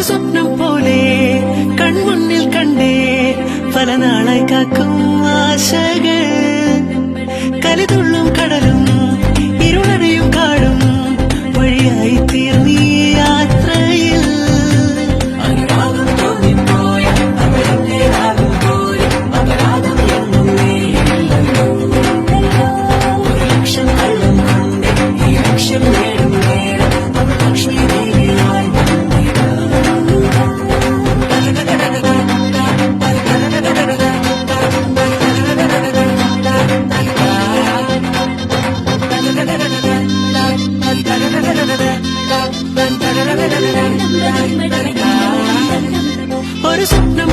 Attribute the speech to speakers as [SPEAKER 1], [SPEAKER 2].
[SPEAKER 1] സ്വപ്നം പോലെ കൺമുന്നിൽ കണ്ടേ പല നാളായി കാക്കും ആശകൾ കലിതുള്ളും കടലും ഇരുളടയും കാടും വഴിയായി തീർന്നീ യാത്രയിൽ അനുരാഗം തോന്നിപ്പോയ അവരെന്റേതാകും പോലെ അപരാധം എന്നും നേരില്ലല്ലോ ഒരു ലക്ഷം കള്ളം കൊണ്ട് ഈ ലക്ഷ്യം നേടും നേരം അവർ ലക്ഷ്മി ദേവിയായി ഒരു സ്വപ്നം